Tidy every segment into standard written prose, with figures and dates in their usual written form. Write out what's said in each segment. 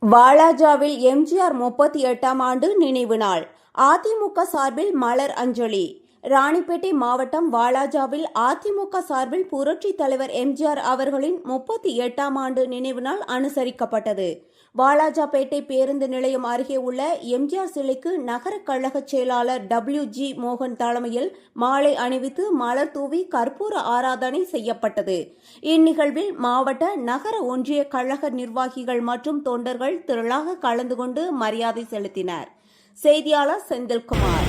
வாலாஜாவில் எம்ஜிஆர் 38ஆம் ஆண்டு நினைவு நாள். அதிமுக சார்பில் மலர் அஞ்சலி. ராணிப்பேட்டை மாவட்டம் வாலாஜாவில் அதிமுக சார்பில் புரட்சித் தலைவர் எம்ஜிஆர் அவர்களின் 38ஆம் ஆண்டு நினைவு நாள் அனுசரிக்கப்பட்டது. வாலாஜாபேட்டை பேருந்து நிலையம் அருகே உள்ள எம்ஜிஆர் சிலைக்கு நகர கழக செயலாளர் WG மோகன் தலைமையில் மாலை அணிவித்து மலர் தூவி கற்பூர ஆராதனை செய்யப்பட்டது. இந்நிகழ்வில் மாவட்ட நகர ஒன்றிய கழக நிர்வாகிகள் மற்றும் தொண்டர்கள் திரளாக கலந்து கொண்டு மரியாதை செலுத்தினர். செய்தியாளர் செந்தில்குமார்.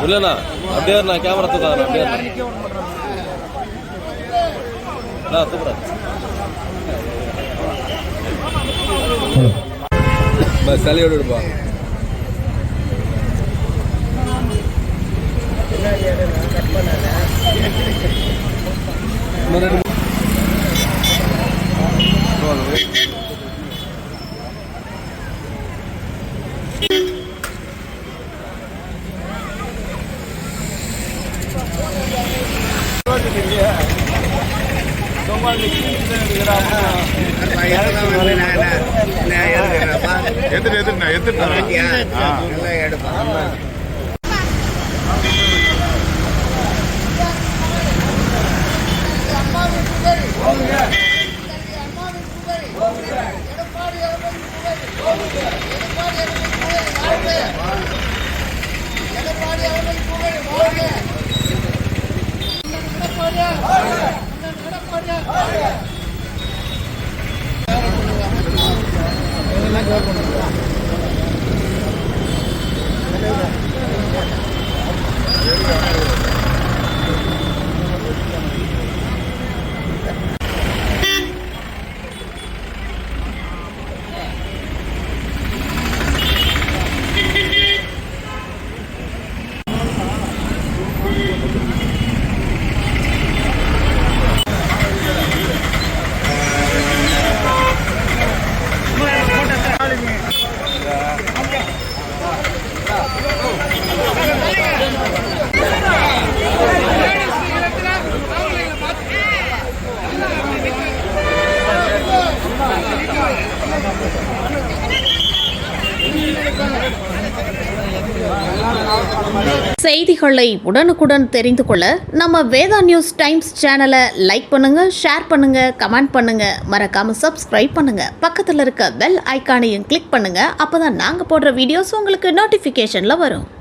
இல்லைண்ணா அப்படியே நான் கேமரா தூக்காதண்ணா அப்படியே பஸ் தலையோடு எடுப்பா. செய்திகளை உடனுக்குடன் தெரிந்து கொள்ள நம்ம வேதா நியூஸ் டைம்ஸ் சேனலை லைக் பண்ணுங்க, ஷேர் பண்ணுங்க, கமெண்ட் பண்ணுங்க, மறக்காம சப்ஸ்கிரைப் பண்ணுங்க. பக்கத்தில் இருக்க பெல் ஐகானையும் கிளிக் பண்ணுங்க. அப்பதான் நாங்க போடுற வீடியோஸ் உங்களுக்கு நோட்டிபிகேஷன்ல வரும்.